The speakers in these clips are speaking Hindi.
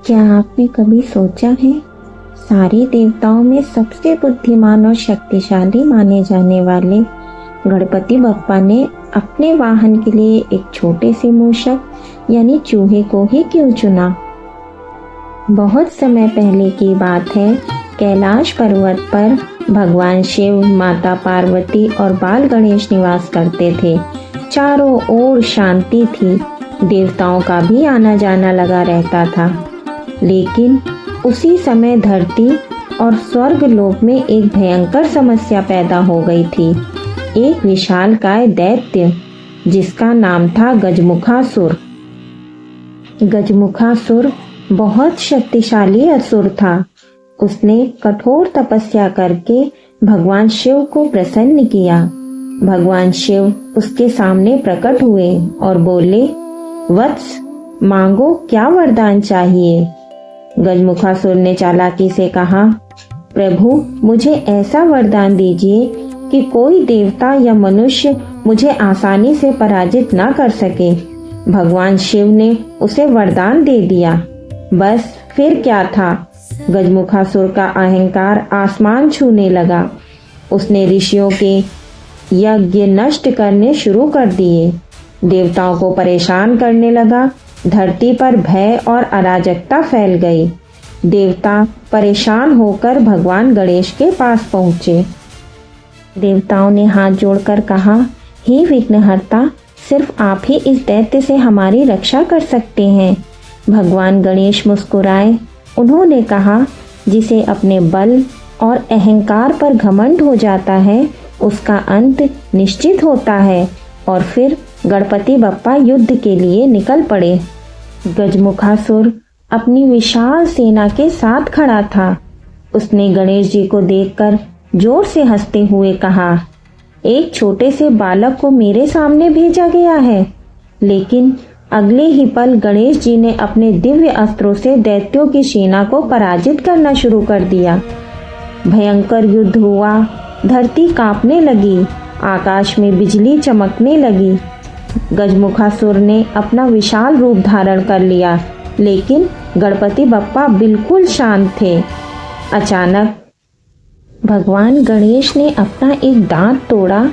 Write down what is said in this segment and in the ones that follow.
क्या आपने कभी सोचा है, सारे देवताओं में सबसे बुद्धिमान और शक्तिशाली माने जाने वाले गणपति बप्पा ने अपने वाहन के लिए एक छोटे से मूषक यानी चूहे को ही क्यों चुना? बहुत समय पहले की बात है। कैलाश पर्वत पर भगवान शिव, माता पार्वती और बाल गणेश निवास करते थे। चारों ओर शांति थी, देवताओं का भी आना जाना लगा रहता था। लेकिन उसी समय धरती और स्वर्ग लोक में एक भयंकर समस्या पैदा हो गई थी। एक विशालकाय दैत्य जिसका नाम था गजमुखासुर। गजमुखासुर बहुत शक्तिशाली असुर था। उसने कठोर तपस्या करके भगवान शिव को प्रसन्न किया। भगवान शिव उसके सामने प्रकट हुए और बोले, वत्स, मांगो, क्या वरदान चाहिए? गजमुखासुर ने चालाकी से कहा, प्रभु, मुझे ऐसा वरदान दीजिए कि कोई देवता या मनुष्य मुझे आसानी से पराजित ना कर सके। भगवान शिव ने उसे वरदान दे दिया। बस फिर क्या था, गजमुखासुर का अहंकार आसमान छूने लगा। उसने ऋषियों के यज्ञ नष्ट करने शुरू कर दिए, देवताओं को परेशान करने लगा। धरती पर भय और अराजकता फैल गई। देवता परेशान होकर भगवान गणेश के पास पहुँचे। देवताओं ने हाथ जोड़कर कहा, हे विघ्नहर्ता, सिर्फ आप ही इस दैत्य से हमारी रक्षा कर सकते हैं। भगवान गणेश मुस्कुराए। उन्होंने कहा, जिसे अपने बल और अहंकार पर घमंड हो जाता है उसका अंत निश्चित होता है। और फिर गणपति बप्पा युद्ध के लिए निकल पड़े। गजमुखासुर अपनी विशाल सेना के साथ खड़ा था। उसने गणेश जी को देखकर जोर से हंसते हुए कहा, एक छोटे से बालक को मेरे सामने भेजा गया है। लेकिन अगले ही पल गणेश जी ने अपने दिव्य अस्त्रों से दैत्यों की सेना को पराजित करना शुरू कर दिया। भयंकर युद्ध हुआ। धरती कांपने लगी, आकाश में बिजली चमकने लगी। गजमुखासुर ने अपना विशाल रूप धारण कर लिया, लेकिन गणपति बप्पा बिल्कुल शांत थे। अचानक भगवान गणेश ने अपना एक दांत तोड़ा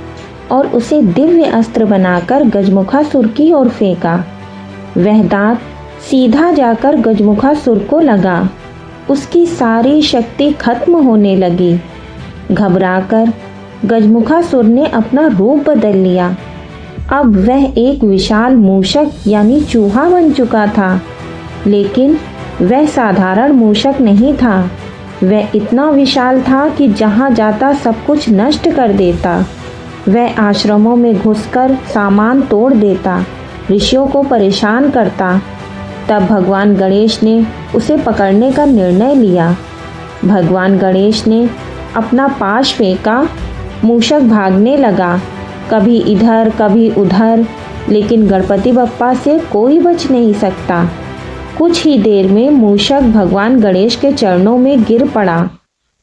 और उसे दिव्य अस्त्र बनाकर गजमुखासुर की ओर फेंका। वह दांत सीधा जाकर गजमुखासुर को लगा। उसकी सारी शक्ति खत्म होने लगी। घबराकर गजमुखासुर ने अपना रूप बदल लिया। अब वह एक विशाल मूषक यानी चूहा बन चुका था। लेकिन वह साधारण मूषक नहीं था। वह इतना विशाल था कि जहाँ जाता सब कुछ नष्ट कर देता। वह आश्रमों में घुसकर सामान तोड़ देता, ऋषियों को परेशान करता। तब भगवान गणेश ने उसे पकड़ने का निर्णय लिया। भगवान गणेश ने अपना पाश फेंका। मूषक भागने लगा, कभी इधर कभी उधर, लेकिन गणपति बप्पा से कोई बच नहीं सकता। कुछ ही देर में मूषक भगवान गणेश के चरणों में गिर पड़ा।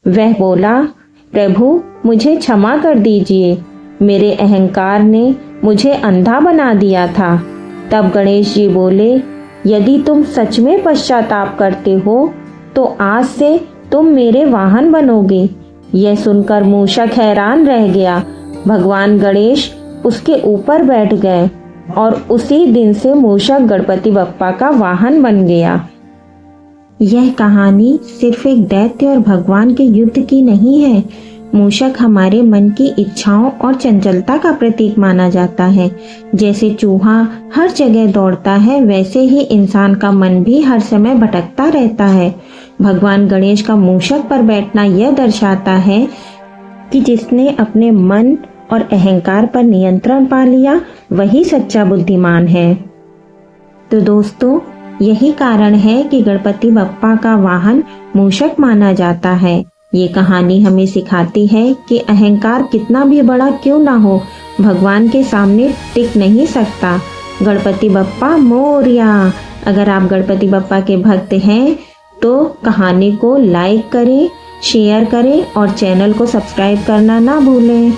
वह बोला, प्रभु, मुझे क्षमा कर दीजिए, मेरे अहंकार ने मुझे अंधा बना दिया था। तब गणेश जी बोले, यदि तुम सच में पश्चाताप करते हो तो आज से तुम मेरे वाहन बनोगे। यह सुनकर मूषक हैरान रह गया। भगवान गणेश उसके ऊपर बैठ गए और उसी दिन से मूषक गणपति बप्पा का वाहन बन गया। यह कहानी सिर्फ एक दैत्य और भगवान के युद्ध की नहीं है। मूषक हमारे मन की इच्छाओं और चंचलता का प्रतीक माना जाता है। जैसे चूहा हर जगह दौड़ता है, वैसे ही इंसान का मन भी हर समय भटकता रहता है। भगवान गणेश का मूषक पर बैठना यह दर्शाता है कि जिसने अपने मन और अहंकार पर नियंत्रण पा लिया वही सच्चा बुद्धिमान है। तो दोस्तों, यही कारण है कि गणपति बप्पा का वाहन मूषक माना जाता है। ये कहानी हमें सिखाती है कि अहंकार कितना भी बड़ा क्यों ना हो, भगवान के सामने टिक नहीं सकता। गणपति बप्पा मोरया। अगर आप गणपति बप्पा के भक्त हैं तो कहानी को लाइक करें, शेयर करें और चैनल को सब्सक्राइब करना ना भूलें।